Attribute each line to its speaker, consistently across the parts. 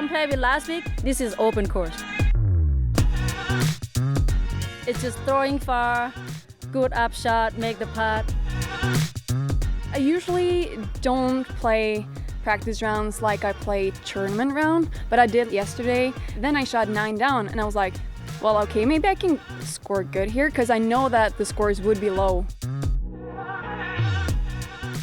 Speaker 1: compared with last week, this is open course. It's just throwing far, good up shot, make the putt.
Speaker 2: I usually don't play practice rounds like I play tournament round, but I did yesterday. Then I shot 9 down and I was like, well, okay, maybe I can score good here because I know that the scores would be low.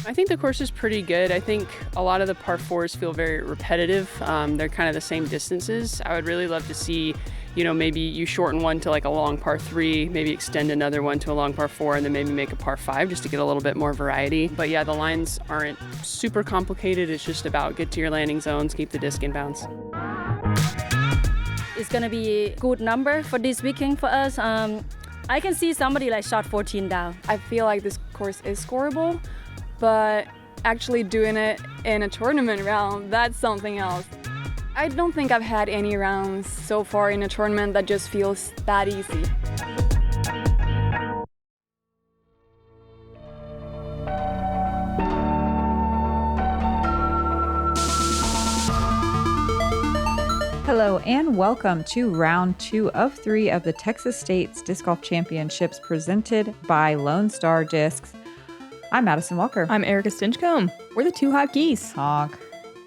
Speaker 3: I think the course is pretty good. I think a lot of the par 4s feel very repetitive. They're kind of the same distances. I would really love to see, maybe you shorten one to like a long par 3, maybe extend another one to a long par 4, and then maybe make a par 5 just to get a little bit more variety. But yeah, the lines aren't super complicated. It's just about get to your landing zones, keep the disc in bounds.
Speaker 1: It's gonna be a good number for this weekend for us. I can see somebody like shot 14 down.
Speaker 2: I feel like this course is scoreable, but actually doing it in a tournament round, that's something else. I don't think I've had any rounds so far in a tournament that just feels that easy.
Speaker 4: Hello and welcome to round 2 of 3 of the Texas States Disc Golf Championships presented by Lone Star Discs. I'm Madison Walker.
Speaker 5: I'm Erika Stinchcomb. We're the two hot geese.
Speaker 4: Honk.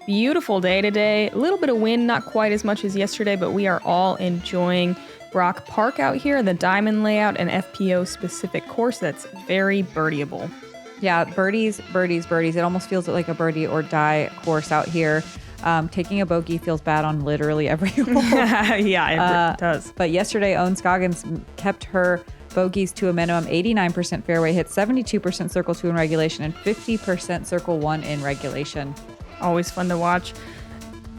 Speaker 5: Beautiful day today. A little bit of wind, not quite as much as yesterday, but we are all enjoying Brock Park out here, the diamond layout and FPO specific course that's very birdieable.
Speaker 4: Yeah, birdies. It almost feels like a birdie or die course out here. Taking a bogey feels bad on literally every hole.
Speaker 5: Yeah, it does.
Speaker 4: But yesterday, Scoggins kept her bogeys to a minimum. 89% fairway hits, 72% circle 2 in regulation, and 50% circle 1 in regulation.
Speaker 5: Always fun to watch.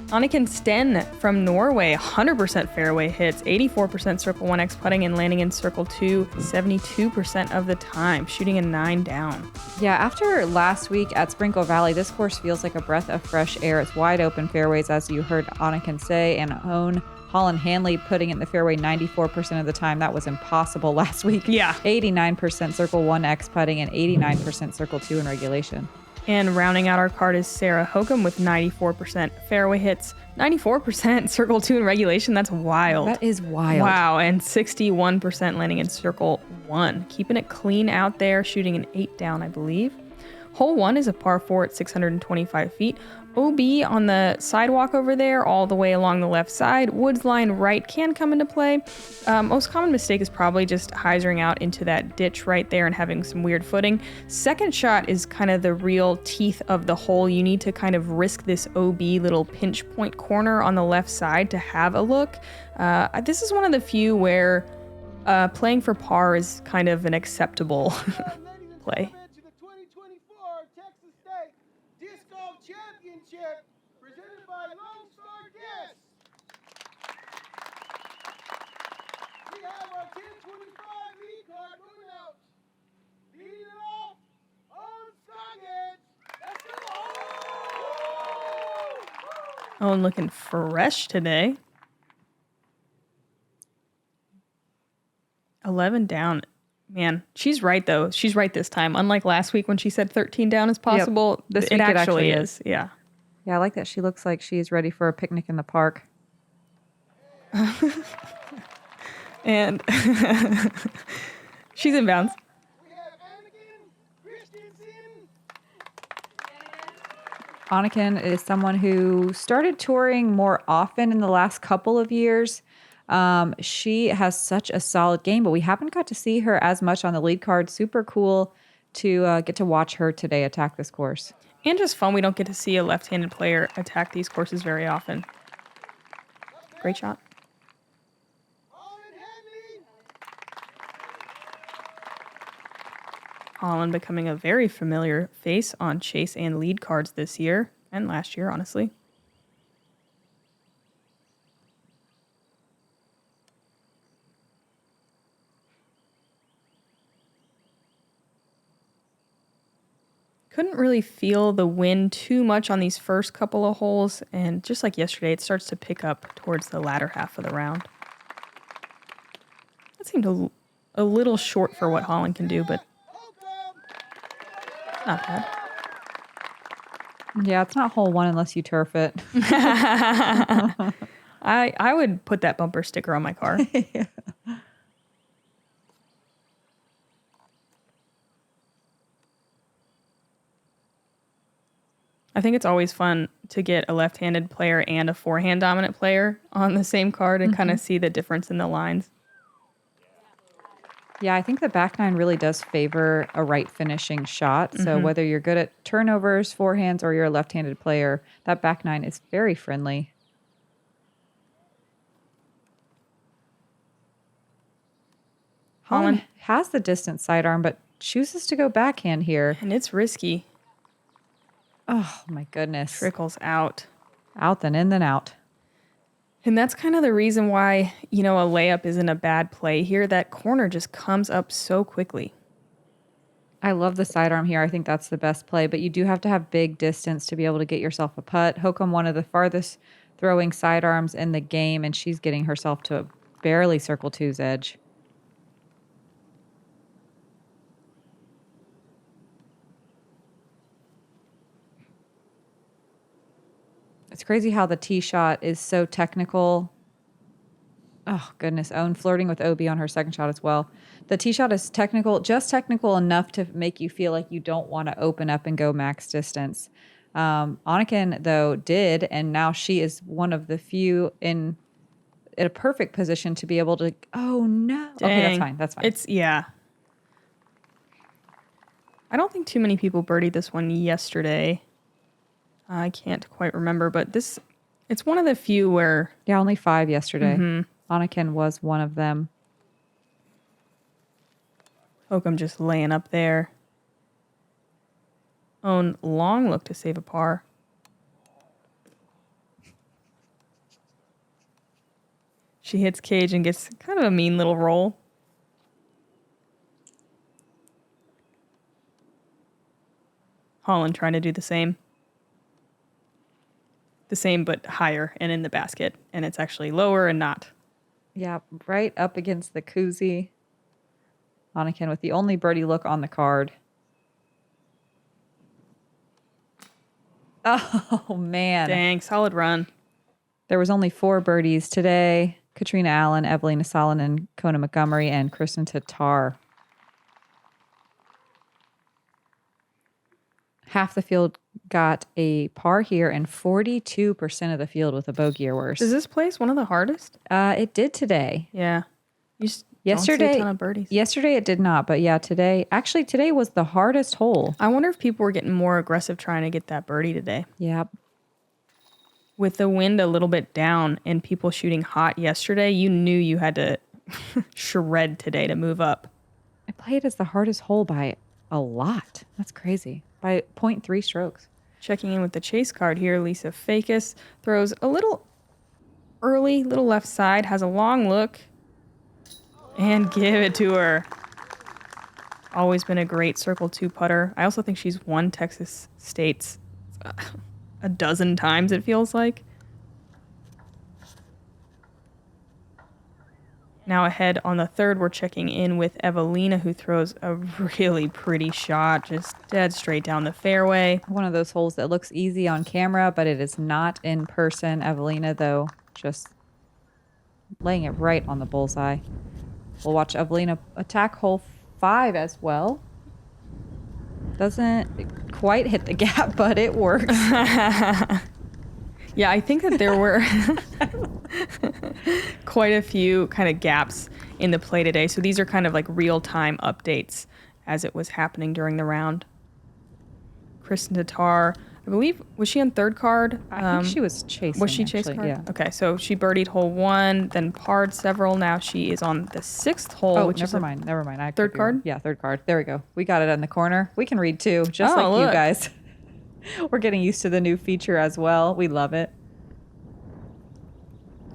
Speaker 5: Anniken Steen from Norway, 100% fairway hits, 84% circle 1X putting and landing in circle 2, 72% of the time, shooting a 9 down.
Speaker 4: Yeah, after last week at Sprinkle Valley, this course feels like a breath of fresh air. It's wide open fairways, as you heard Anniken say, and Holyn Handley putting it in the fairway 94% of the time. That was impossible last week.
Speaker 5: Yeah.
Speaker 4: 89% circle 1X putting and 89% circle 2 in regulation.
Speaker 5: And rounding out our card is Sarah Hokom with 94% fairway hits, 94% circle 2 in regulation. That's wild.
Speaker 4: That is wild.
Speaker 5: Wow. And 61% landing in circle 1. Keeping it clean out there, shooting an 8 down, I believe. Hole 1 is a par 4 at 625 feet. OB on the sidewalk over there, all the way along the left side. Woods line right can come into play. Most common mistake is probably just hyzering out into that ditch right there and having some weird footing. Second shot is kind of the real teeth of the hole. You need to kind of risk this OB little pinch point corner on the left side to have a look. This is one of the few where playing for par is kind of an acceptable play.
Speaker 6: Championship presented by Lone Star Discs. We have our 1025 lead card going out. Leading it off on Scoggins. Let's go!
Speaker 5: Oh, and looking fresh today. 11 down. Man, she's right, though. She's right this time. Unlike last week when she said 13 down is possible,
Speaker 4: This
Speaker 5: it
Speaker 4: week
Speaker 5: actually is. Yeah.
Speaker 4: Yeah, I like that. She looks like she's ready for a picnic in the park.
Speaker 5: And she's in bounds.
Speaker 6: We have Anniken Christensen.
Speaker 4: Anniken is someone who started touring more often in the last couple of years. She has such a solid game, but we haven't got to see her as much on the lead card. Super cool to get to watch her today attack this course.
Speaker 5: And just fun. We don't get to see a left-handed player attack these courses very often. Great shot. Holyn becoming a very familiar face on chase and lead cards this year, and last year, honestly. Couldn't really feel the wind too much on these first couple of holes, and just like yesterday, it starts to pick up towards the latter half of the round. That seemed a little short for what Holyn can do, but not bad.
Speaker 4: Yeah, it's not hole 1 unless you turf it.
Speaker 5: I would put that bumper sticker on my car.
Speaker 4: Yeah.
Speaker 5: I think it's always fun to get a left-handed player and a forehand dominant player on the same card and kind of see the difference in the lines.
Speaker 4: Yeah, I think the back nine really does favor a right finishing shot. So whether you're good at turnovers, forehands, or you're a left-handed player, that back nine is very friendly. Holyn has the distance sidearm, but chooses to go backhand here.
Speaker 5: And it's risky.
Speaker 4: Oh, my goodness.
Speaker 5: Trickles out.
Speaker 4: Out, then in, then out.
Speaker 5: And that's kind of the reason why, you know, a layup isn't a bad play here. That corner just comes up so quickly.
Speaker 4: I love the sidearm here. I think that's the best play, but you do have to have big distance to be able to get yourself a putt. Hokom, one of the farthest throwing sidearms in the game, and she's getting herself to barely circle two's edge. It's crazy how the tee shot is so technical. Oh, goodness. Owen flirting with OB on her second shot as well. The tee shot is technical, just technical enough to make you feel like you don't want to open up and go max distance. Anniken, though, did, and now she is one of the few in a perfect position to be able to, oh, no.
Speaker 5: Dang.
Speaker 4: Okay, that's fine. That's fine.
Speaker 5: Yeah. I don't think too many people birdied this one yesterday. I can't quite remember, but it's one of the few where...
Speaker 4: Yeah, only 5 yesterday. Anniken was one of them.
Speaker 5: Hokom just laying up there. Own long look to save a par. She hits cage and gets kind of a mean little roll. Holyn trying to do the same. The same but higher and in the basket. And it's actually lower and not.
Speaker 4: Yeah, right up against the koozie. Anniken with the only birdie look on the card. Oh, man.
Speaker 5: Dang, solid run.
Speaker 4: There was only 4 birdies today. Katrina Allen, Evelina Salonen, Kona Montgomery, and Kristen Tatar. Half the field got a par here and 42% of the field with a bogey or worse.
Speaker 5: Is this place one of the hardest?
Speaker 4: It did today.
Speaker 5: Yeah. You just
Speaker 4: Yesterday,
Speaker 5: don't see a ton of birdies.
Speaker 4: Yesterday it did not, but yeah, today was the hardest hole.
Speaker 5: I wonder if people were getting more aggressive trying to get that birdie today.
Speaker 4: Yep.
Speaker 5: With the wind a little bit down and people shooting hot yesterday, you knew you had to shred today to move up.
Speaker 4: I played as the hardest hole by a lot. That's crazy. By 0.3 strokes.
Speaker 5: Checking in with the chase card here, Lisa Fakis throws a little early, little left side, has a long look, and give it to her. Always been a great circle 2 putter. I also think she's won Texas States a dozen times, it feels like. Now ahead on the third, we're checking in with Evelina, who throws a really pretty shot, just dead straight down the fairway.
Speaker 4: One of those holes that looks easy on camera, but it is not in person. Evelina, though, just laying it right on the bullseye. We'll watch Evelina attack hole 5 as well. Doesn't quite hit the gap, but it works.
Speaker 5: Yeah, I think that there were quite a few kind of gaps in the play today. So these are kind of like real-time updates as it was happening during the round. Kristen Tatar, I believe, was she on third card?
Speaker 4: I think she was chasing.
Speaker 5: Was she chase
Speaker 4: actually,
Speaker 5: card?
Speaker 4: Yeah.
Speaker 5: Okay, so she birdied hole 1, then parred several. Now she is on the 6th hole,
Speaker 4: Oh,
Speaker 5: which is
Speaker 4: never mind. I
Speaker 5: third
Speaker 4: could be
Speaker 5: card?
Speaker 4: wrong. Yeah, third card. There we go. We got it in the corner. We can read too, just
Speaker 5: Oh,
Speaker 4: like you
Speaker 5: look.
Speaker 4: guys. We're getting used to the new feature as well. We love it.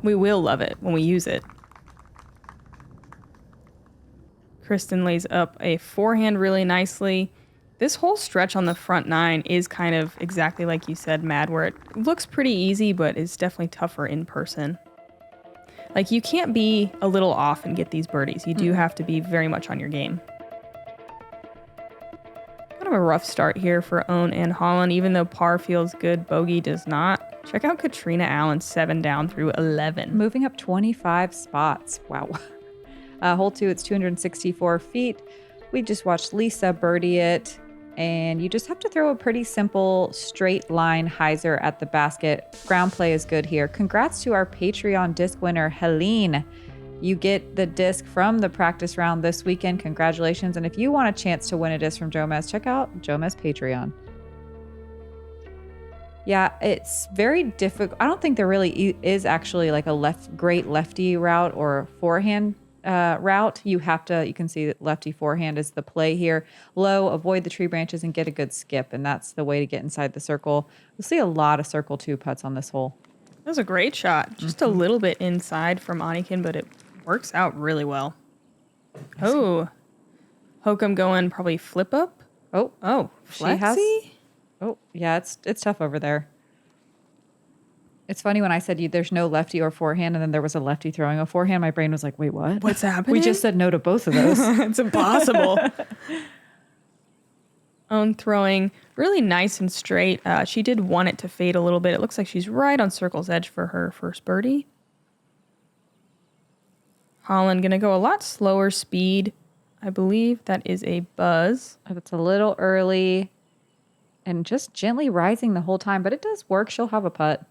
Speaker 5: We will love it when we use it. Kristen lays up a forehand really nicely. This whole stretch on the front 9 is kind of exactly like you said, Mad, where it looks pretty easy, but it's definitely tougher in person. Like, you can't be a little off and get these birdies. You do have to be very much on your game. Kind of a rough start here for Owen and Holyn. Even though par feels good, bogey does not. Check out Katrina Allen, 7 down through 11.
Speaker 4: Moving up 25 spots. Wow. Hole 2, it's 264 feet. We just watched Lisa birdie it. And you just have to throw a pretty simple straight line hyzer at the basket. Ground play is good here. Congrats to our Patreon disc winner, Holyn. You get the disc from the practice round this weekend. Congratulations. And if you want a chance to win a disc from Jomez, check out Jomez Patreon. Yeah, it's very difficult. I don't think there really is actually like a great lefty route or forehand route. You can see that lefty forehand is the play here. Low, avoid the tree branches and get a good skip. And that's the way to get inside the circle. You'll see a lot of circle 2 putts on this hole.
Speaker 5: That was a great shot. Just a little bit inside from Anniken, but it works out really well. Oh, Hokom going probably flip up. Oh, flexi.
Speaker 4: Oh, yeah, it's tough over there. It's funny when I said there's no lefty or forehand, and then there was a lefty throwing a forehand. My brain was like, wait, what?
Speaker 5: What's happening?
Speaker 4: We just said no to both of those.
Speaker 5: It's impossible. Owen throwing really nice and straight. She did want it to fade a little bit. It looks like she's right on circle's edge for her first birdie. Holyn going to go a lot slower speed. I believe that is a buzz.
Speaker 4: It's a little early and just gently rising the whole time, but it does work. She'll have a putt.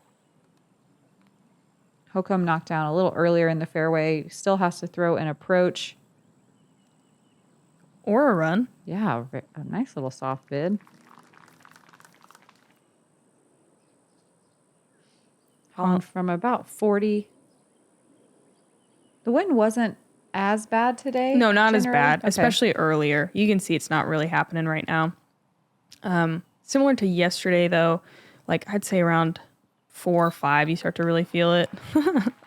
Speaker 4: Hokom knocked down a little earlier in the fairway. Still has to throw an approach.
Speaker 5: Or a run.
Speaker 4: Yeah, a nice little soft bid. Holyn from about 40. The wind wasn't as bad today.
Speaker 5: No, not
Speaker 4: generally.
Speaker 5: as bad,
Speaker 4: Okay.
Speaker 5: especially earlier. You can see it's not really happening right now. Similar to yesterday, though, like I'd say around 4 or 5, you start to really feel it.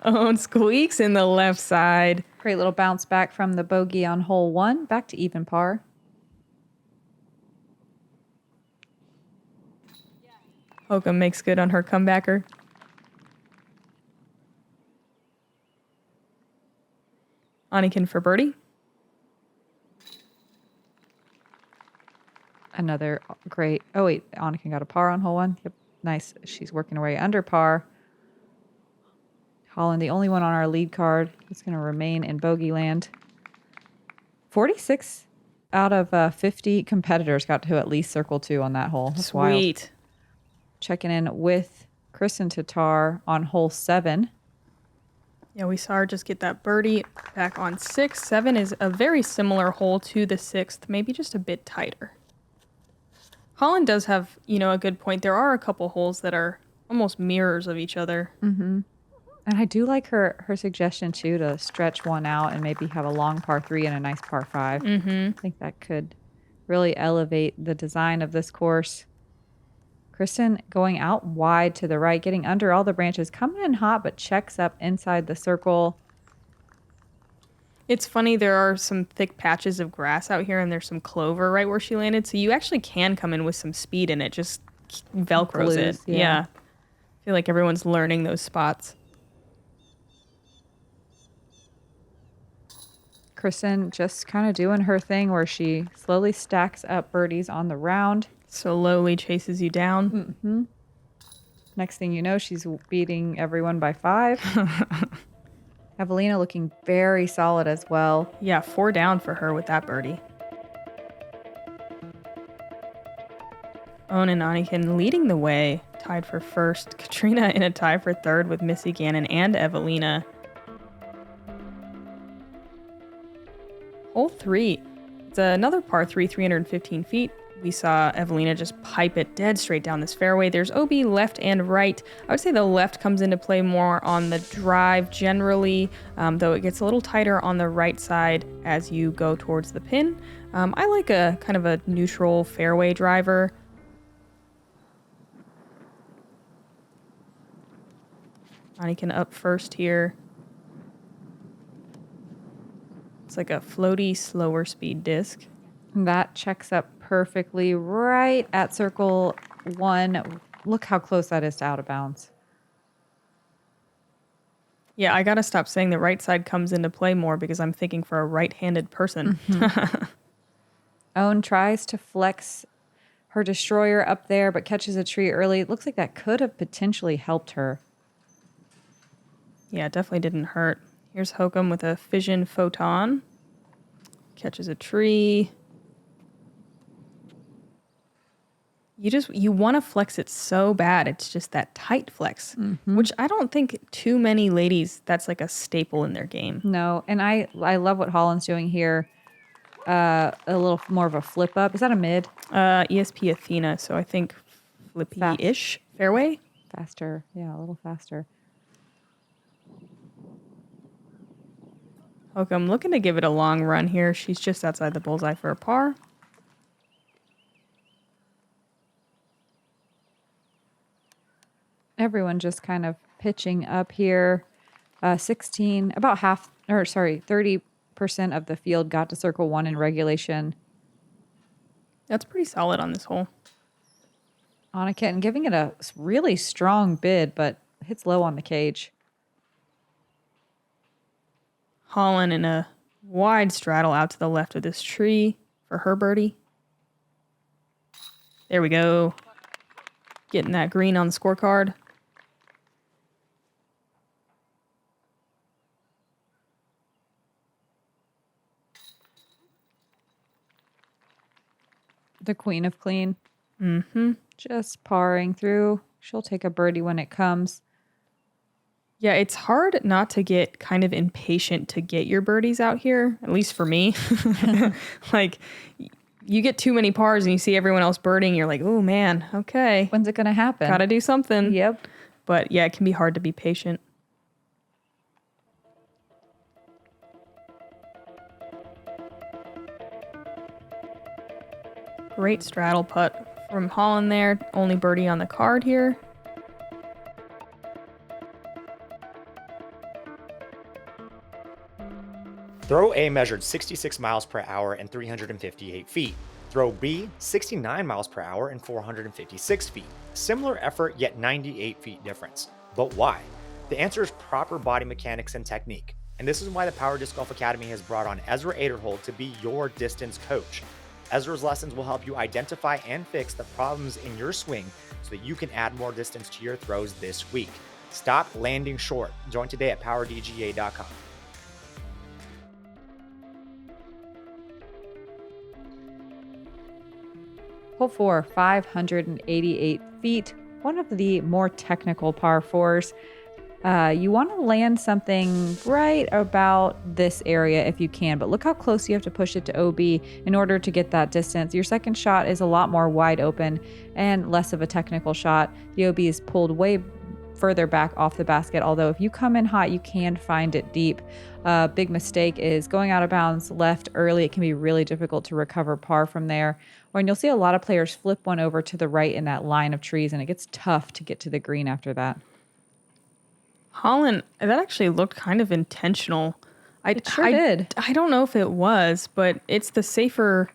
Speaker 5: Owen squeaks in the left side.
Speaker 4: Great little bounce back from the bogey on hole 1, back to even par.
Speaker 5: Hokom makes good on her comebacker. Anniken for birdie.
Speaker 4: Another great. Oh, wait. Anniken got a par on hole 1. Yep. Nice. She's working her way under par. Holyn, the only one on our lead card, is going to remain in bogey land. 46 out of 50 competitors got to at least circle 2 on that hole. That's wild.
Speaker 5: Sweet.
Speaker 4: Checking in with Kristen Tatar on hole 7.
Speaker 5: Yeah, we saw her just get that birdie back on 6. 7 is a very similar hole to the 6th, maybe just a bit tighter. Holyn does have, a good point. There are a couple holes that are almost mirrors of each other.
Speaker 4: Mm-hmm. And I do like her suggestion, too, to stretch one out and maybe have a long par 3 and a nice par 5.
Speaker 5: Mm-hmm.
Speaker 4: I think that could really elevate the design of this course. Kristen going out wide to the right, getting under all the branches, coming in hot, but checks up inside the circle.
Speaker 5: It's funny, there are some thick patches of grass out here, and there's some clover right where she landed, so you actually can come in with some speed, and it just Velcros it. Yeah. I feel like everyone's learning those spots.
Speaker 4: Kristen just kind of doing her thing where she slowly stacks up birdies on the round.
Speaker 5: Slowly chases you down.
Speaker 4: Mm-hmm. Next thing you know, she's beating everyone by 5. Evelina looking very solid as well.
Speaker 5: Yeah, 4 down for her with that birdie. Owen and Anniken leading the way, tied for first. Katrina in a tie for third with Missy Gannon and Evelina. Hole 3. It's another par 3, 315 feet. We saw Evelina just pipe it dead straight down this fairway. There's OB left and right. I would say the left comes into play more on the drive generally, though it gets a little tighter on the right side as you go towards the pin. I like a kind of a neutral fairway driver. Anniken up first here. It's like a floaty, slower speed disc.
Speaker 4: That checks up perfectly right at circle 1. Look how close that is to out of bounds.
Speaker 5: Yeah, I gotta stop saying the right side comes into play more because I'm thinking for a right-handed person.
Speaker 4: Mm-hmm. Owen tries to flex her destroyer up there, but catches a tree early. It looks like that could have potentially helped her.
Speaker 5: Yeah, it definitely didn't hurt. Here's Hokom with a fission photon. Catches a tree. You want to flex it so bad. It's just that tight flex, which I don't think too many ladies, that's like a staple in their game.
Speaker 4: No, and I love what Holyn's doing here. A little more of a flip up. Is that a mid?
Speaker 5: ESP Athena, so I think flippy-ish fairway.
Speaker 4: Faster. Yeah, a little faster.
Speaker 5: Hokom looking to give it a long run here. She's just outside the bullseye for a par.
Speaker 4: Everyone just kind of pitching up here. 30% of the field got to circle 1 in regulation.
Speaker 5: That's pretty solid on this hole.
Speaker 4: Anniken giving it a really strong bid, but hits low on the cage.
Speaker 5: Holyn in a wide straddle out to the left of this tree for her birdie. There we go. Getting that green on the scorecard.
Speaker 4: The queen of clean.
Speaker 5: Mm-hmm.
Speaker 4: Just parring through. She'll take a birdie when it comes.
Speaker 5: Yeah, it's hard not to get kind of impatient to get your birdies out here, at least for me. Like, you get too many pars and you see everyone else birding, you're like, oh man, okay.
Speaker 4: When's it going to happen?
Speaker 5: Gotta do something.
Speaker 4: Yep.
Speaker 5: But yeah, it can be hard to be patient. Great straddle putt from Holyn there. Only birdie on the card here.
Speaker 7: Throw A measured 66 miles per hour and 358 feet. Throw B, 69 miles per hour and 456 feet. Similar effort, yet 98 feet difference. But why? The answer is proper body mechanics and technique. And this is why the Power Disc Golf Academy has brought on Ezra Aderhold to be your distance coach. Ezra's lessons will help you identify and fix the problems in your swing so that you can add more distance to your throws this week. Stop landing short. Join today at PowerDGA.com.
Speaker 4: Hole 4, 588 feet. One of the more technical par 4s. You want to land something right about this area if you can, but look how close you have to push it to OB in order to get that distance. Your second shot is a lot more wide open and less of a technical shot. The OB is pulled way further back off the basket, although if you come in hot, you can find it deep. Big mistake is going out of bounds left early. It can be really difficult to recover par from there. And you'll see a lot of players flip one over to the right in that line of trees, and it gets tough to get to the green after that.
Speaker 5: Holyn, that actually looked kind of intentional.
Speaker 4: It sure did.
Speaker 5: I don't know if it was, but it's the safer...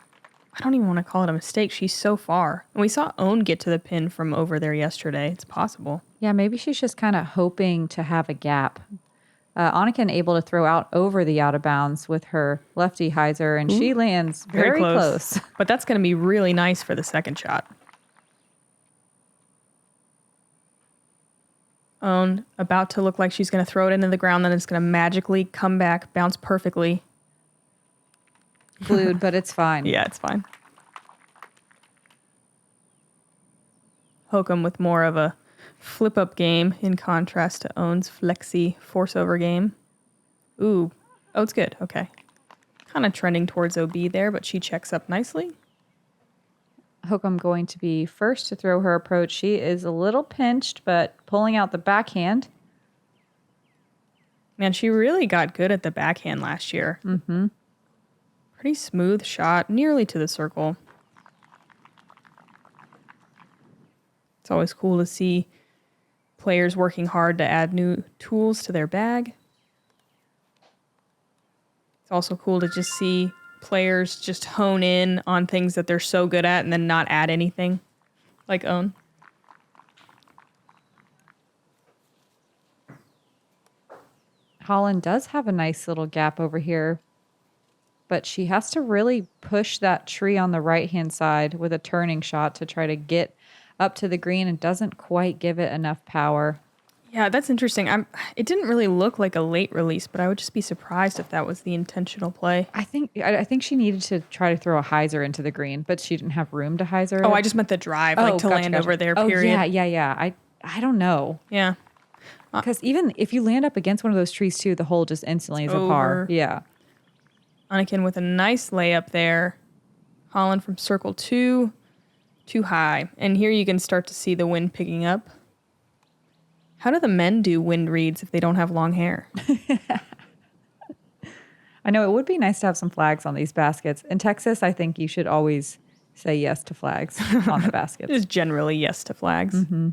Speaker 5: I don't even want to call it a mistake. She's so far. And we saw Own get to the pin from over there yesterday. It's possible.
Speaker 4: Yeah, maybe she's just kind of hoping to have a gap. Anniken able to throw out over the out of bounds with her lefty hyzer, and she lands very close.
Speaker 5: But that's going to be really nice for the second shot. Own about to look like she's going to throw it into the ground, then it's going to magically come back, bounce perfectly.
Speaker 4: Glued, but it's fine.
Speaker 5: Yeah, it's fine. Hokom with more of a flip-up game in contrast to Own's flexy force-over game. Ooh. Oh, it's good. Okay. Kind of trending towards OB there, but she checks up nicely.
Speaker 4: Hokom going to be first to throw her approach. She is a little pinched, but pulling out the backhand.
Speaker 5: Man, she really got good at the backhand last year.
Speaker 4: Mm-hmm.
Speaker 5: Pretty smooth shot, nearly to the circle. It's always cool to see players working hard to add new tools to their bag. It's also cool to just see players just hone in on things that they're so good at and then not add anything, like Own.
Speaker 4: Holyn does have a nice little gap over here, but she has to really push that tree on the right-hand side with a turning shot to try to get up to the green and doesn't quite give it enough power.
Speaker 5: Yeah, that's interesting. It didn't really look like a late release, but I would just be surprised if that was the intentional play.
Speaker 4: I think she needed to try to throw a hyzer into the green, but she didn't have room to hyzer.
Speaker 5: Oh, I just meant the drive, to
Speaker 4: gotcha,
Speaker 5: land over there, period.
Speaker 4: Oh, yeah. I don't know.
Speaker 5: Yeah.
Speaker 4: Because even if you land up against one of those trees too, the hole just instantly is a
Speaker 5: over.
Speaker 4: par. Yeah.
Speaker 5: Anniken with a nice layup there. Holyn from circle 2, too high. And here you can start to see the wind picking up. How do the men do wind reads if they don't have long hair?
Speaker 4: I know it would be nice to have some flags on these baskets. In Texas, I think you should always say yes to flags on the baskets.
Speaker 5: Just generally yes to flags. Mm-hmm.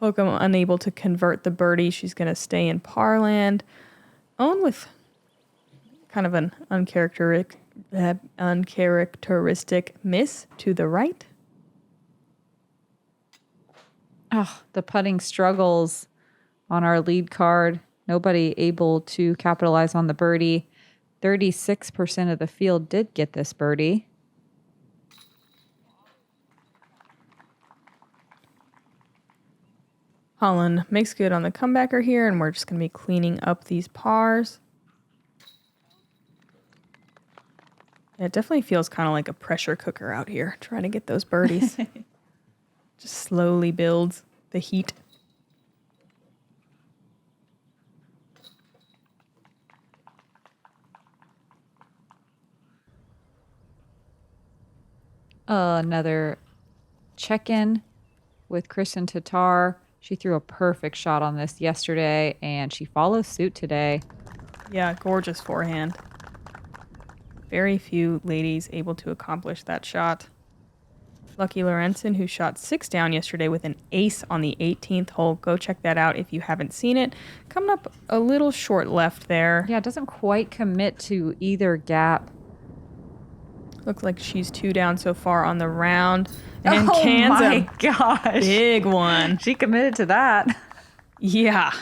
Speaker 5: Hokom unable to convert the birdie. She's going to stay in par land. Owen with kind of an uncharacteristic miss to the right.
Speaker 4: Oh, the putting struggles on our lead card. Nobody able to capitalize on the birdie. 36% of the field did get this birdie.
Speaker 5: Holyn makes good on the comebacker here, and we're just going to be cleaning up these pars. Yeah, it definitely feels kind of like a pressure cooker out here, trying to get those birdies. Just slowly builds the heat.
Speaker 4: Another check-in with Kristen Tatar. She threw a perfect shot on this yesterday, and she follows suit today.
Speaker 5: Yeah, gorgeous forehand. Very few ladies able to accomplish that shot. Lucky Lorenzen, who shot 6 down yesterday with an ace on the 18th hole. Go check that out if you haven't seen it. Coming up a little short left there.
Speaker 4: Yeah, it doesn't quite commit to either gap.
Speaker 5: Looks like she's 2 down so far on the round. And
Speaker 4: oh
Speaker 5: cans
Speaker 4: my gosh.
Speaker 5: big one.
Speaker 4: She committed to that.
Speaker 5: Yeah.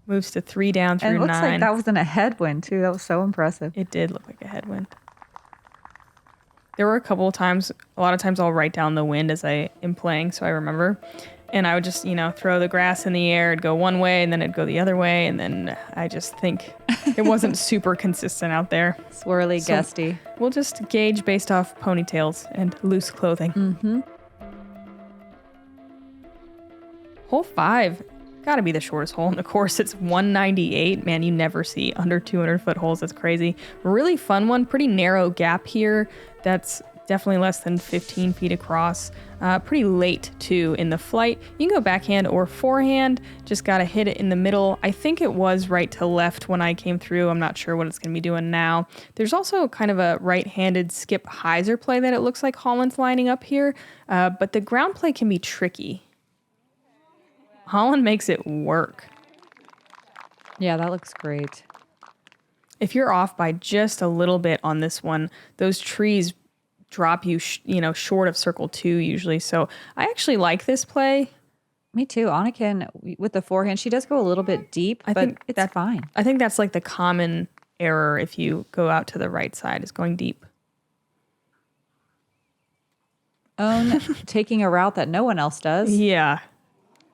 Speaker 5: Moves to 3 down through 9.
Speaker 4: And it looks like that was in a headwind, too. That was so impressive.
Speaker 5: It did look like a headwind. There were a lot of times I'll write down the wind as I am playing, so I remember. And I would just, throw the grass in the air. It'd go one way, and then it'd go the other way. And then I just think it wasn't super consistent out there.
Speaker 4: Swirly, gusty.
Speaker 5: We'll just gauge based off ponytails and loose clothing.
Speaker 4: Mm-hmm.
Speaker 5: Hole 5. Got to be the shortest hole in the course. It's 198. Man, you never see under 200-foot holes. That's crazy. Really fun one. Pretty narrow gap here. That's definitely less than 15 feet across. Pretty late, too, in the flight. You can go backhand or forehand. Just got to hit it in the middle. I think it was right to left when I came through. I'm not sure what it's going to be doing now. There's also kind of a right-handed skip hyzer play that it looks like Holyn's lining up here. But the ground play can be tricky. Holyn makes it work.
Speaker 4: Yeah, that looks great.
Speaker 5: If you're off by just a little bit on this one, those trees drop you, short of circle 2 usually. So I actually like this play.
Speaker 4: Me too. Anniken, with the forehand, she does go a little bit deep, but it's fine.
Speaker 5: I think that's like the common error if you go out to the right side, is going deep.
Speaker 4: Own taking a route that no one else does.
Speaker 5: Yeah.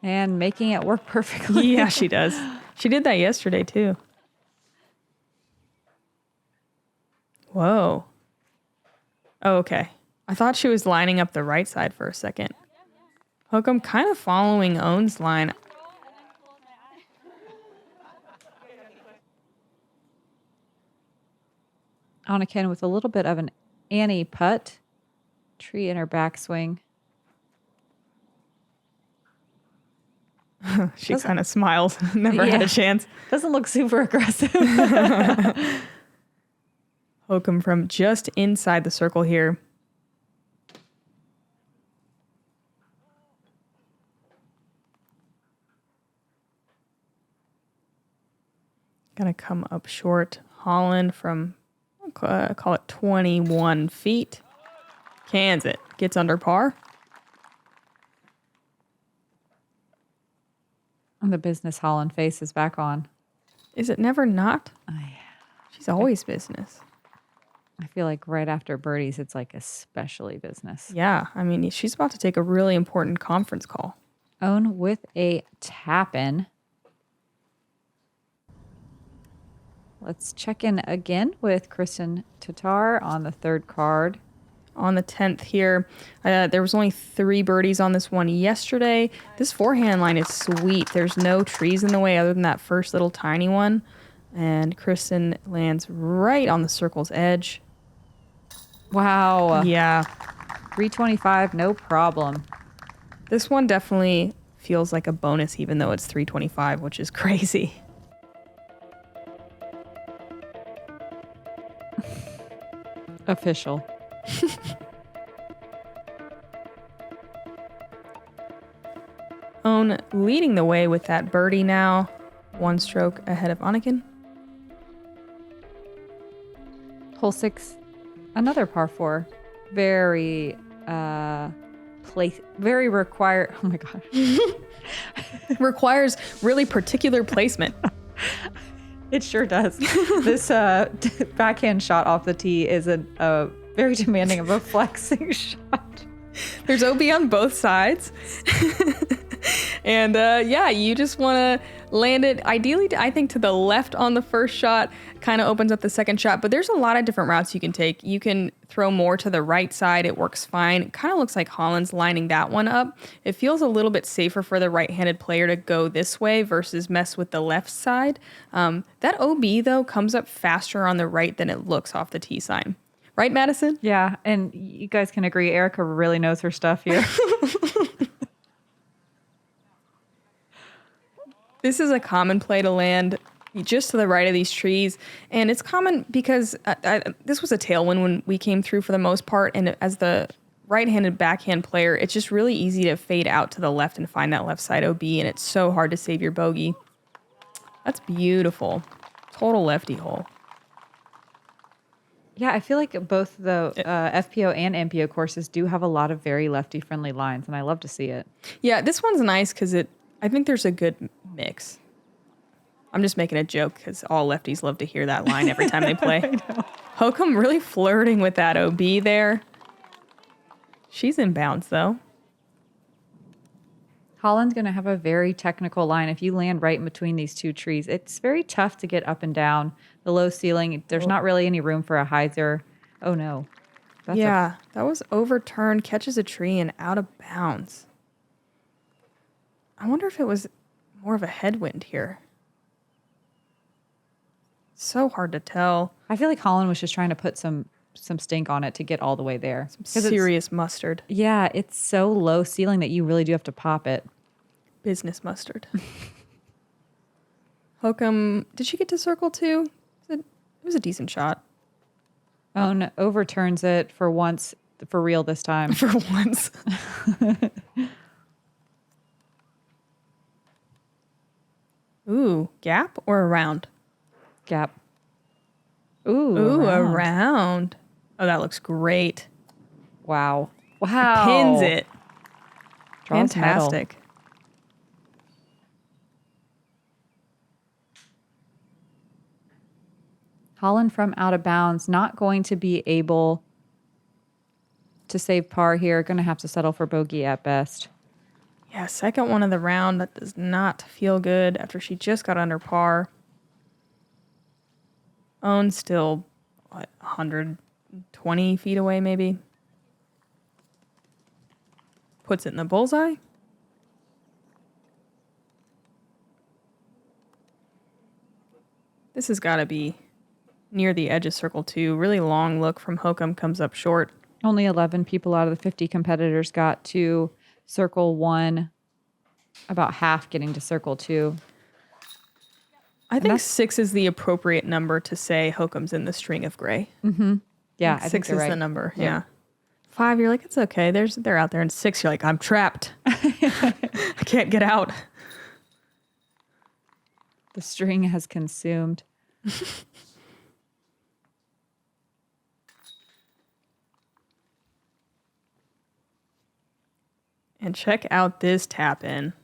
Speaker 4: And making it work perfectly.
Speaker 5: Yeah, she does. She did that yesterday, too. Whoa. Oh, okay. I thought she was lining up the right side for a second. Hokom kind of following Owen's line.
Speaker 4: Anniken with a little bit of an Annie putt. Tree in her backswing.
Speaker 5: She kind of smiles. Never had a chance.
Speaker 4: Doesn't look super aggressive.
Speaker 5: Hokom from just inside the circle here. Gonna come up short. Holyn from, call it 21 feet. Cans it. Gets under par.
Speaker 4: And the business Holyn face is back on.
Speaker 5: Is it never not? She's always business.
Speaker 4: I feel like right after birdies, it's like especially business.
Speaker 5: Yeah, I mean, she's about to take a really important conference call.
Speaker 4: Own with a tap-in. Let's check in again with Kristen Tatar on the third card.
Speaker 5: On the 10th here, there was only 3 birdies on this one yesterday. This forehand line is sweet. There's no trees in the way other than that first little tiny one. And Kristen lands right on the circle's edge.
Speaker 4: Wow.
Speaker 5: Yeah.
Speaker 4: 325, no problem.
Speaker 5: This one definitely feels like a bonus even though it's 325, which is crazy.
Speaker 4: Official.
Speaker 5: Own leading the way with that birdie now. 1 stroke ahead of Anniken.
Speaker 4: Hole 6, another par 4. Very very required. Oh my gosh.
Speaker 5: Requires really particular placement.
Speaker 4: It sure does. This backhand shot off the tee is a very demanding of a flexing shot.
Speaker 5: There's OB on both sides. And yeah, you just want to land it ideally, I think, to the left on the first shot. Kind of opens up the second shot. But there's a lot of different routes you can take. You can throw more to the right side. It works fine. It kind of looks like Holyn's lining that one up. It feels a little bit safer for the right-handed player to go this way versus mess with the left side. That OB, though, comes up faster on the right than it looks off the tee sign. Right, Madison?
Speaker 4: Yeah, and you guys can agree, Erika really knows her stuff here.
Speaker 5: This is a common play to land just to the right of these trees. And it's common because this was a tailwind when we came through for the most part. And as the right-handed backhand player, it's just really easy to fade out to the left and find that left side OB. And it's so hard to save your bogey. That's beautiful. Total lefty hole.
Speaker 4: Yeah, I feel like both the FPO and MPO courses do have a lot of very lefty-friendly lines, and I love to see it.
Speaker 5: Yeah, this one's nice because I think there's a good mix. I'm just making a joke because all lefties love to hear that line every time they play. Hokom really flirting with that OB there. She's in bounds, though.
Speaker 4: Holyn's going to have a very technical line. If you land right in between these two trees, it's very tough to get up and down. The low ceiling, there's not really any room for a hyzer. Oh, no.
Speaker 5: That was overturned, catches a tree, and out of bounds. I wonder if it was more of a headwind here. So hard to tell.
Speaker 4: I feel like Holyn was just trying to put some stink on it to get all the way there.
Speaker 5: Some serious mustard.
Speaker 4: Yeah, it's so low ceiling that you really do have to pop it.
Speaker 5: Business mustard. Hokom, did she get to circle 2? It was a decent shot.
Speaker 4: Own overturns it for once, for real this time.
Speaker 5: For once. Ooh, gap or around?
Speaker 4: Gap. Ooh,
Speaker 5: around. Oh, that looks great.
Speaker 4: Wow.
Speaker 5: Pins it.
Speaker 4: Draws
Speaker 5: Fantastic.
Speaker 4: metal. Holyn from out of bounds, not going to be able to save par here. Going to have to settle for bogey at best.
Speaker 5: Yeah, second one of the round. That does not feel good after she just got under par. Own still, 120 feet away maybe. Puts it in the bullseye. This has got to be near the edge of circle 2. Really long look from Hokom, comes up short.
Speaker 4: Only 11 people out of the 50 competitors got to circle 1, about half getting to circle 2.
Speaker 5: I think 6 is the appropriate number to say Hokom's in the string of gray.
Speaker 4: Mm-hmm. Yeah, I think
Speaker 5: 6 is
Speaker 4: right.
Speaker 5: the number. Yeah. 5, you're like, it's okay. They're out there. And 6, you're like, I'm trapped. I can't get out.
Speaker 4: The string has consumed.
Speaker 5: And check out this tap in.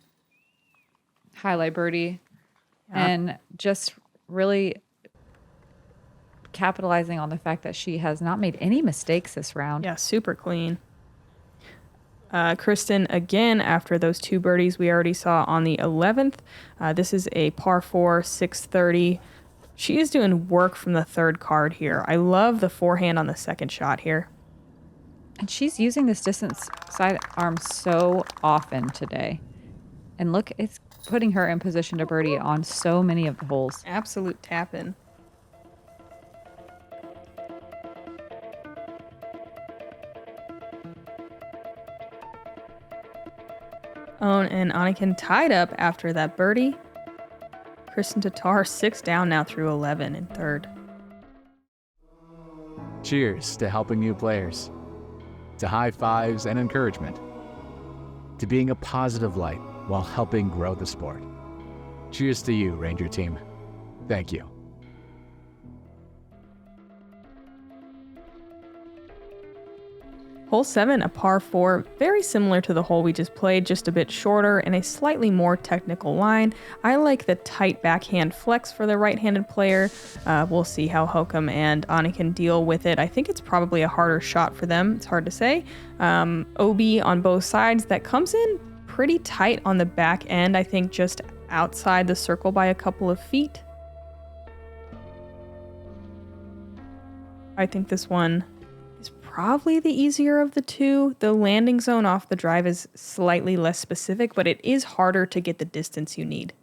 Speaker 4: Highlight birdie. Yeah. And just really capitalizing on the fact that she has not made any mistakes this round.
Speaker 5: Yeah, super clean. Kristen, again, after those 2 birdies we already saw on the 11th. This is a par 4, 630. She is doing work from the 3rd card here. I love the forehand on the 2nd shot here.
Speaker 4: And she's using this distance sidearm so often today. And look, it's putting her in position to birdie on so many of the holes.
Speaker 5: Absolute tap-in. Oh, and Anniken tied up after that birdie. Kristen Tatar 6 down now through 11 in 3rd.
Speaker 8: Cheers to helping new players, to high fives and encouragement, to being a positive light while helping grow the sport. Cheers to you, Ranger Team. Thank you.
Speaker 5: Hole 7, a par 4, very similar to the hole we just played, just a bit shorter and a slightly more technical line. I like the tight backhand flex for the right-handed player. We'll see how Hokom and Anniken deal with it. I think it's probably a harder shot for them. It's hard to say. OB on both sides. That comes in pretty tight on the back end, I think just outside the circle by a couple of feet. I think this one is probably the easier of the two. The landing zone off the drive is slightly less specific, but it is harder to get the distance you need.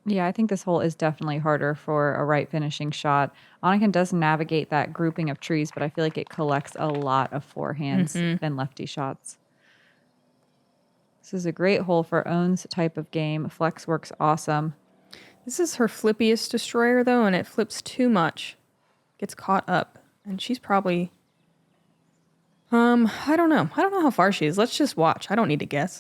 Speaker 4: Yeah, I think this hole is definitely harder for a right finishing shot. Anniken does navigate that grouping of trees, but I feel like it collects a lot of forehands and lefty shots. This is a great hole for Own's type of game. Flex works awesome.
Speaker 5: This is her flippiest destroyer, though, and it flips too much. Gets caught up. And she's probably... I don't know. I don't know how far she is. Let's just watch. I don't need to guess.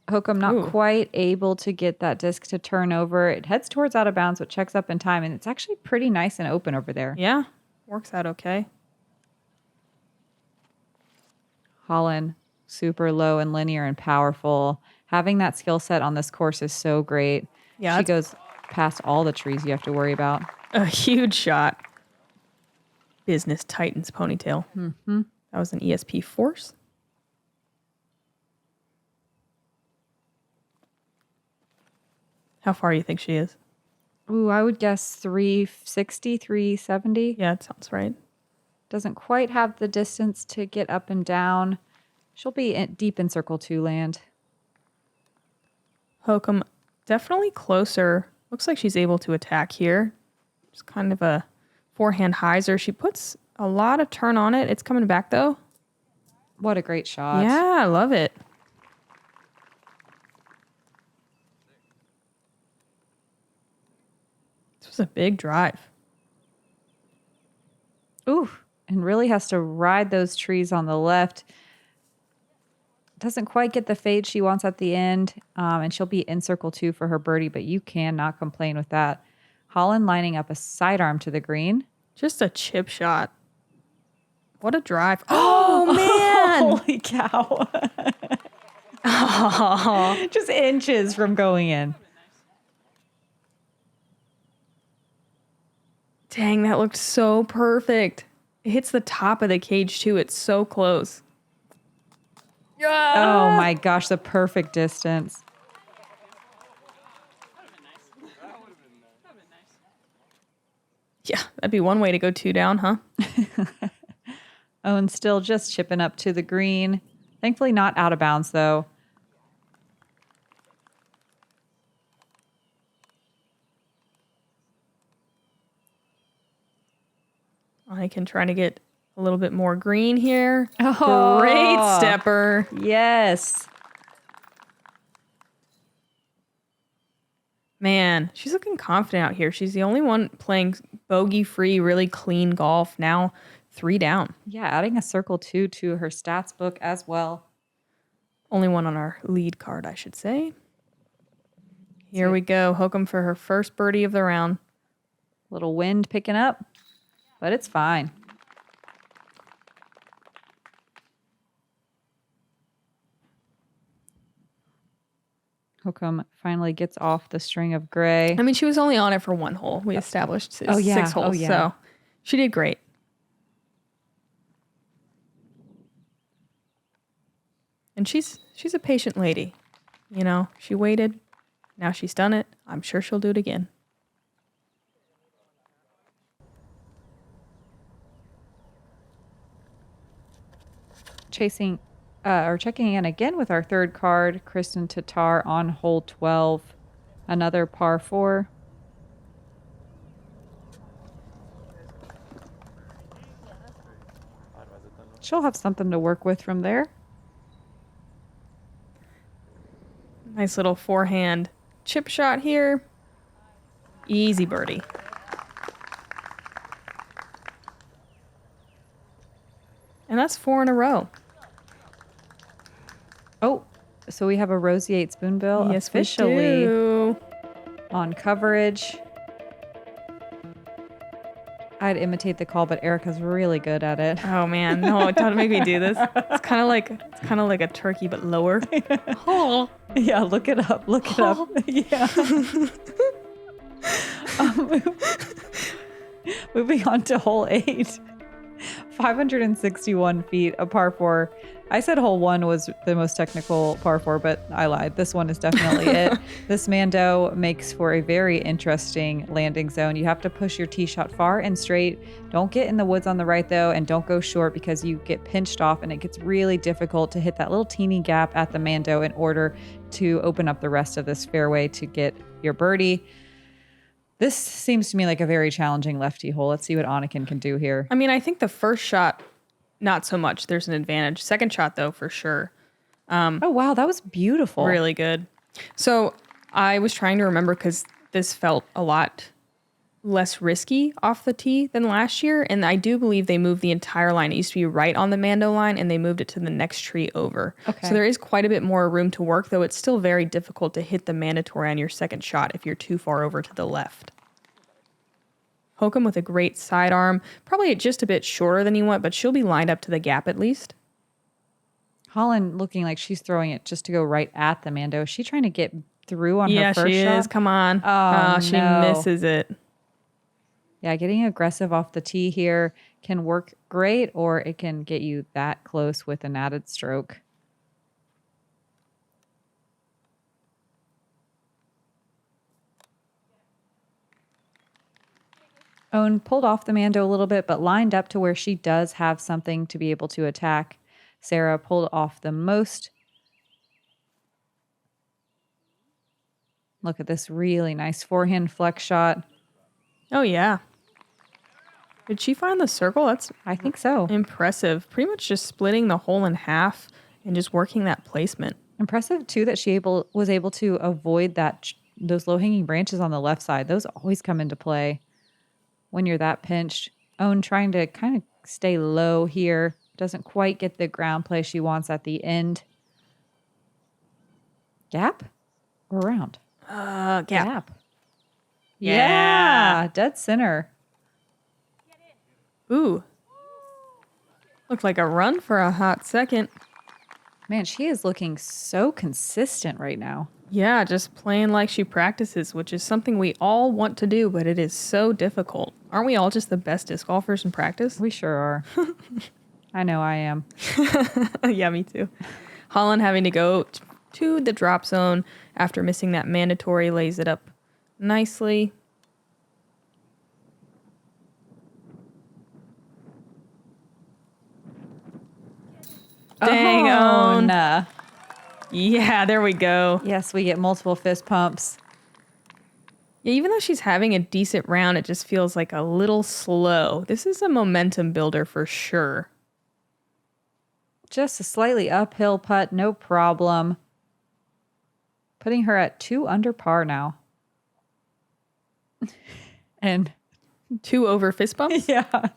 Speaker 4: Hokom not quite able to get that disc to turn over. It heads towards out of bounds, but checks up in time, and it's actually pretty nice and open over there.
Speaker 5: Yeah, works out okay.
Speaker 4: Holyn, super low and linear and powerful. Having that skill set on this course is so great.
Speaker 5: Yeah,
Speaker 4: she goes past all the trees you have to worry about.
Speaker 5: A huge shot. Business Titans ponytail.
Speaker 4: Mm-hmm.
Speaker 5: That was an ESP Force. How far do you think she is?
Speaker 4: Ooh, I would guess 360, 370.
Speaker 5: Yeah, it sounds right.
Speaker 4: Doesn't quite have the distance to get up and down. She'll be deep in circle 2 land.
Speaker 5: Hokom definitely closer. Looks like she's able to attack here. It's kind of a forehand hyzer. She puts a lot of turn on it. It's coming back though.
Speaker 4: What a great shot.
Speaker 5: Yeah, I love it. This was a big drive.
Speaker 4: Ooh, and really has to ride those trees on the left. Doesn't quite get the fade she wants at the end, and she'll be in circle 2 for her birdie, but you cannot complain with that. Holyn lining up a sidearm to the green.
Speaker 5: Just a chip shot. What a drive. Oh, man.
Speaker 4: Holy cow. Oh, just inches from going in.
Speaker 5: Dang, that looked so perfect. It hits the top of the cage, too. It's so close.
Speaker 4: Oh, my gosh, the perfect distance.
Speaker 5: Yeah, that'd be one way to go 2 down, huh?
Speaker 4: Owen still just chipping up to the green. Thankfully not out of bounds, though.
Speaker 5: I can try to get a little bit more green here.
Speaker 4: Oh,
Speaker 5: great stepper.
Speaker 4: Yes.
Speaker 5: Man, she's looking confident out here. She's the only one playing bogey-free, really clean golf. Now 3 down.
Speaker 4: Yeah, adding a circle 2 to her stats book as well.
Speaker 5: Only one on our lead card, I should say. Here we go. Hokom for her first birdie of the round.
Speaker 4: Little wind picking up, but it's fine. Hokom finally gets off the string of gray.
Speaker 5: I mean, she was only on it for one hole. We established 6 holes, so she did great. And she's a patient lady. You know, she waited. Now she's done it. I'm sure she'll do it again.
Speaker 4: Checking in again with our third card, Kristen Tatar on hole 12, another par 4. She'll have something to work with from there.
Speaker 5: Nice little forehand chip shot here. Easy birdie. And that's 4 in a row.
Speaker 4: Oh, so we have a Rosie 8 spoonbill
Speaker 5: Yes,
Speaker 4: officially
Speaker 5: we do.
Speaker 4: on coverage. I'd imitate the call, but Erika's really good at it.
Speaker 5: Oh man, no! Don't make me do this. It's kind of like a turkey, but lower. Oh.
Speaker 4: Yeah, look it up. Look it up. Yeah. Moving on to hole 8. 561 feet, a par 4. I said hole 1 was the most technical par 4, but I lied. This one is definitely it. This Mando makes for a very interesting landing zone. You have to push your tee shot far and straight. Don't get in the woods on the right, though, and don't go short because you get pinched off, and it gets really difficult to hit that little teeny gap at the Mando in order to open up the rest of this fairway to get your birdie. This seems to me like a very challenging lefty hole. Let's see what Anniken can do here.
Speaker 5: I mean, I think the first shot, not so much. There's an advantage. Second shot, though, for sure.
Speaker 4: Oh, wow. That was beautiful.
Speaker 5: Really good. So I was trying to remember because this felt a lot less risky off the tee than last year. And I do believe they moved the entire line. It used to be right on the Mando line, and they moved it to the next tree over.
Speaker 4: Okay.
Speaker 5: So there is quite a bit more room to work, though it's still very difficult to hit the mandatory on your second shot if you're too far over to the left. Hokom with a great sidearm, probably just a bit shorter than you want, but she'll be lined up to the gap at least.
Speaker 4: Holyn looking like she's throwing it just to go right at the Mando. Is she trying to get through on her first shot?
Speaker 5: Yeah, she is. Come on.
Speaker 4: Oh,
Speaker 5: she
Speaker 4: no.
Speaker 5: misses it.
Speaker 4: Yeah, getting aggressive off the tee here can work great, or it can get you that close with an added stroke. Owen pulled off the Mando a little bit, but lined up to where she does have something to be able to attack. Sarah pulled off the most. Look at this really nice forehand flex shot.
Speaker 5: Oh, yeah. Did she find the circle? That's
Speaker 4: I think so.
Speaker 5: impressive. Pretty much just splitting the hole in half and just working that placement.
Speaker 4: Impressive, too, that she was able to avoid those low-hanging branches on the left side. Those always come into play when you're that pinched. Owen trying to kind of stay low here. Doesn't quite get the ground play she wants at the end. Gap or round?
Speaker 5: Gap.
Speaker 4: Yeah. Dead center.
Speaker 5: Ooh. Looked like a run for a hot second.
Speaker 4: Man, she is looking so consistent right now.
Speaker 5: Yeah, just playing like she practices, which is something we all want to do, but it is so difficult. Aren't we all just the best disc golfers in practice?
Speaker 4: We sure are. I know I am.
Speaker 5: Yeah, me too. Holyn having to go to the drop zone after missing that mandatory, lays it up nicely. Dang on. Yeah, there we go.
Speaker 4: Yes, we get multiple fist pumps.
Speaker 5: Yeah, even though she's having a decent round, it just feels like a little slow. This is a momentum builder for sure.
Speaker 4: Just a slightly uphill putt, no problem. Putting her at 2 under par now. And
Speaker 5: 2 over fist bumps?
Speaker 4: yeah.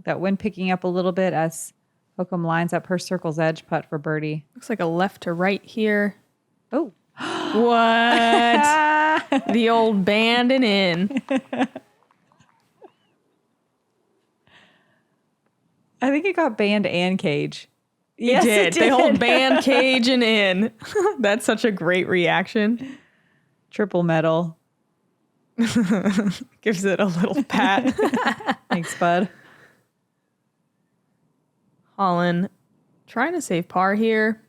Speaker 4: That wind picking up a little bit as Hokom lines up her circle's edge putt for birdie.
Speaker 5: Looks like a left to right here.
Speaker 4: Oh.
Speaker 5: What? The old banding in.
Speaker 4: I think it got band and cage. Yes,
Speaker 5: did. They hold band, cage, and in. That's such a great reaction.
Speaker 4: Triple medal.
Speaker 5: Gives it a little pat.
Speaker 4: Thanks, bud.
Speaker 5: Holyn trying to save par here.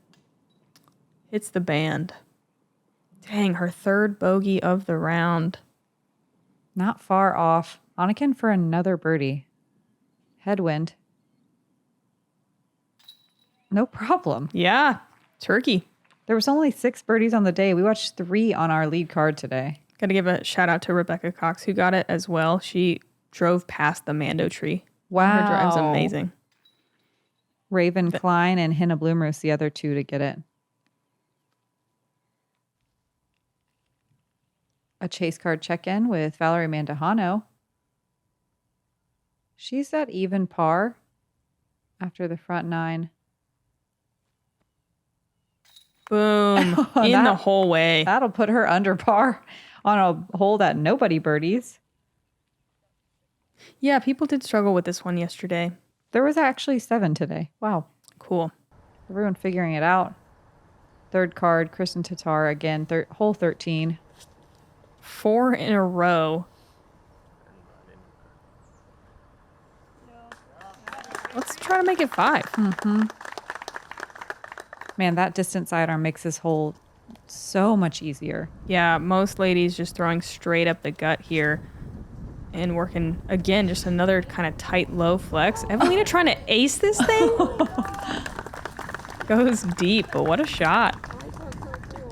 Speaker 5: Hits the band. Dang, her third bogey of the round.
Speaker 4: Not far off. Anniken for another birdie. Headwind. No problem.
Speaker 5: Yeah, turkey.
Speaker 4: There was only 6 birdies on the day. We watched 3 on our lead card today.
Speaker 5: Got to give a shout out to Rebecca Cox who got it as well. She drove past the Mando tree.
Speaker 4: Wow.
Speaker 5: Her drive's amazing.
Speaker 4: Raven Klein and Hannah Bloomer's the other 2 to get it. A chase card check-in with Valerie Mandujano. She's at even par after the front 9.
Speaker 5: Boom. In the whole way.
Speaker 4: That'll put her under par on a hole that nobody birdies.
Speaker 5: Yeah, people did struggle with this one yesterday.
Speaker 4: There was actually 7 today. Wow.
Speaker 5: Cool.
Speaker 4: Everyone figuring it out. Third card, Kristen Tatar again, hole 13.
Speaker 5: 4 in a row. Let's try to make it 5.
Speaker 4: Mm-hmm. Man, that distance sidearm makes this hole so much easier.
Speaker 5: Yeah, most ladies just throwing straight up the gut here and working, again, just another kind of tight low flex. Evelina trying to ace this thing? Goes deep, but what a shot.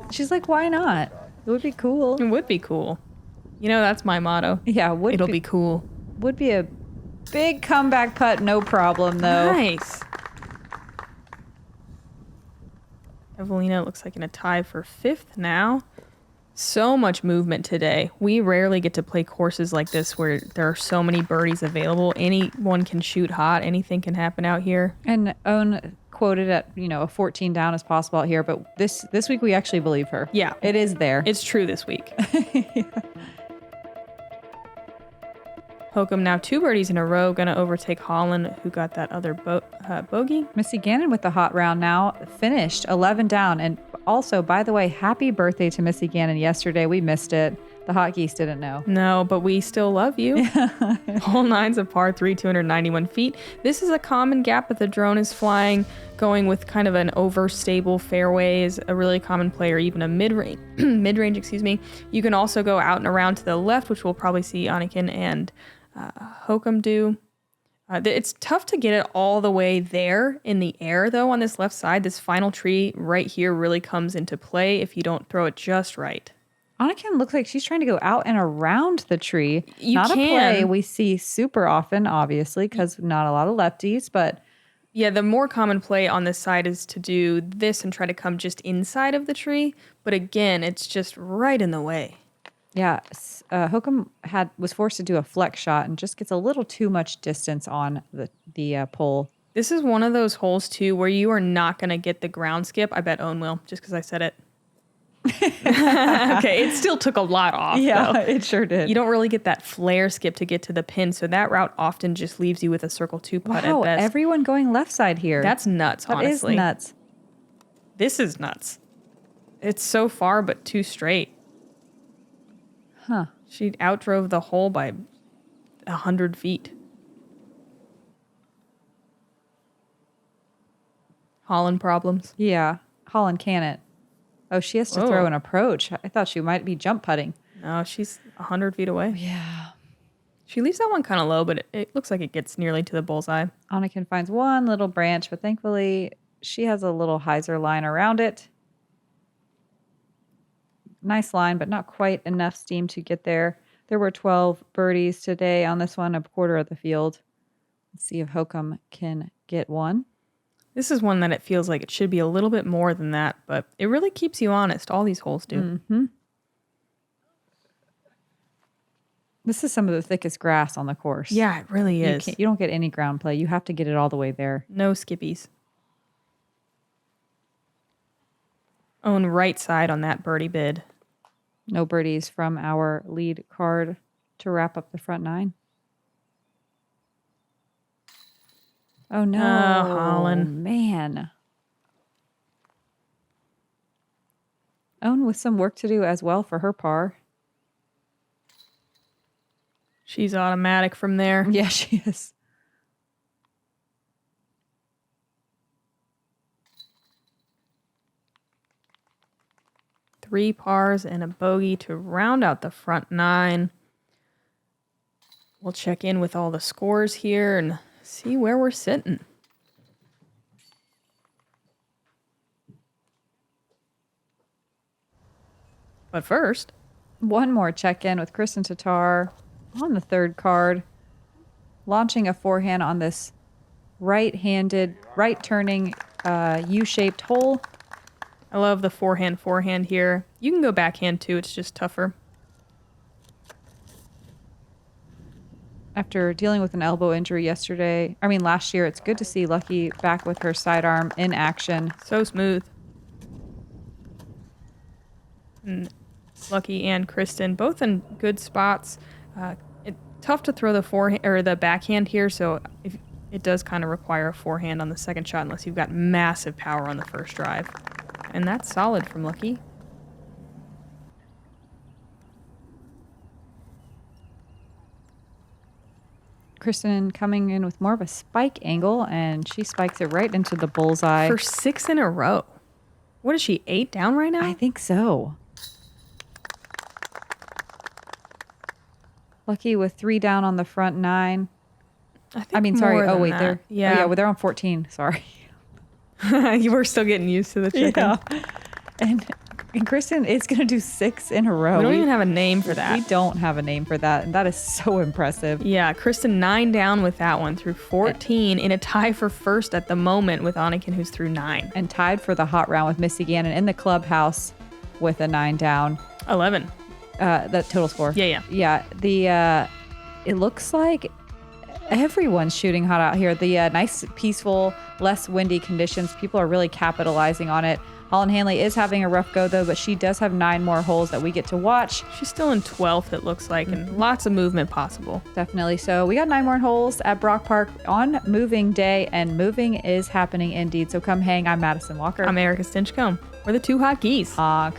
Speaker 4: She's like, why not? It would be cool.
Speaker 5: It would be cool. You know, that's my motto.
Speaker 4: Yeah,
Speaker 5: It'll be cool.
Speaker 4: Would be a big comeback putt, no problem, though.
Speaker 5: Nice. Evelina looks like in a tie for 5th now. So much movement today. We rarely get to play courses like this where there are so many birdies available. Anyone can shoot hot. Anything can happen out here.
Speaker 4: And Owen quoted at, a 14 down as possible out here, but this week we actually believe her.
Speaker 5: Yeah.
Speaker 4: It is there.
Speaker 5: It's true this week. Hokom now 2 birdies in a row, going to overtake Holyn, who got that other bogey.
Speaker 4: Missy Gannon with the hot round now, finished 11 down. And also, by the way, happy birthday to Missy Gannon yesterday. We missed it. The hot geese didn't know.
Speaker 5: No, but we still love you. Hole 9's a par 3, 291 feet. This is a common gap that the drone is flying, going with kind of an overstable fairway is a really common play, or even a mid-range, You can also go out and around to the left, which we'll probably see Anniken and Hokom do. It's tough to get it all the way there in the air, though, on this left side. This final tree right here really comes into play if you don't throw it just right.
Speaker 4: Anniken looks like she's trying to go out and around the tree.
Speaker 5: Not
Speaker 4: a play we see super often, obviously, because not a lot of lefties, but...
Speaker 5: Yeah, the more common play on this side is to do this and try to come just inside of the tree. But again, it's just right in the way.
Speaker 4: Yeah, Hokom was forced to do a flex shot and just gets a little too much distance on the pole.
Speaker 5: This is one of those holes, too, where you are not going to get the ground skip. I bet Owen will, just because I said it. Okay, it still took a lot off,
Speaker 4: yeah,
Speaker 5: though.
Speaker 4: It sure did.
Speaker 5: You don't really get that flare skip to get to the pin, so that route often just leaves you with a circle 2 putt at best.
Speaker 4: Everyone going left side here.
Speaker 5: That's nuts, honestly.
Speaker 4: That is nuts.
Speaker 5: This is nuts. It's so far, but too straight.
Speaker 4: Huh.
Speaker 5: She outdrove the hole by 100 feet. Holyn problems.
Speaker 4: Yeah, Holyn can it. Oh, she has to throw an approach. I thought she might be jump putting.
Speaker 5: No, she's 100 feet away.
Speaker 4: Yeah.
Speaker 5: She leaves that one kind of low, but it looks like it gets nearly to the bullseye.
Speaker 4: Anniken finds one little branch, but thankfully she has a little hyzer line around it. Nice line, but not quite enough steam to get there. There were 12 birdies today on this one, a quarter of the field. Let's see if Hokom can get one.
Speaker 5: This is one that it feels like it should be a little bit more than that, but it really keeps you honest. All these holes do.
Speaker 4: Mm-hmm. This is some of the thickest grass on the course.
Speaker 5: Yeah, it really is.
Speaker 4: You don't get any ground play. You have to get it all the way there.
Speaker 5: No skippies. Own right side on that birdie bid.
Speaker 4: No birdies from our lead card to wrap up the front 9. Oh, no.
Speaker 5: Oh, Holyn.
Speaker 4: Man. Owen with some work to do as well for her par.
Speaker 5: She's automatic from there.
Speaker 4: Yeah, she is.
Speaker 5: Three pars and a bogey to round out the front nine. We'll check in with all the scores here and see where we're sitting. But first,
Speaker 4: one more check-in with Kristen Tatar on the third card, launching a forehand on this right-handed, right-turning U-shaped hole.
Speaker 5: I love the forehand here. You can go backhand too, it's just tougher.
Speaker 4: After dealing with an elbow injury last year, it's good to see Lucky back with her sidearm in action.
Speaker 5: So smooth. And Lucky and Kristen, both in good spots. Tough to throw the forehand or the backhand here, so it does kind of require a forehand on the second shot unless you've got massive power on the first drive. And that's solid from Lucky.
Speaker 4: Kristen coming in with more of a spike angle, and she spikes it right into the bullseye.
Speaker 5: For 6 in a row. What is she, 8 down right now?
Speaker 4: I think so. Lucky with 3 down on the front 9.
Speaker 5: Sorry.
Speaker 4: Oh, wait,
Speaker 5: they're
Speaker 4: they're on 14. Sorry.
Speaker 5: You were still getting used to the chicken.
Speaker 4: Yeah. And Kristen is going to do 6 in a row.
Speaker 5: We don't even have a name for that.
Speaker 4: We don't have a name for that, and that is so impressive.
Speaker 5: Yeah, Kristen 9 down with that one through 14 in a tie for first at the moment with Anniken, who's through 9.
Speaker 4: And tied for the hot round with Missy Gannon in the clubhouse with a 9 down.
Speaker 5: 11.
Speaker 4: The total score.
Speaker 5: Yeah.
Speaker 4: It looks like everyone's shooting hot out here. The nice, peaceful, less windy conditions. People are really capitalizing on it. Holyn Handley is having a rough go, though, but she does have 9 more holes that we get to watch.
Speaker 5: She's still in 12th, it looks like, and lots of movement possible.
Speaker 4: Definitely. So we got 9 more holes at Brock Park on moving day, and moving is happening indeed. So come hang. I'm Madison Walker.
Speaker 5: I'm Erika Stinchcomb. We're the two hot geese.
Speaker 4: Honk.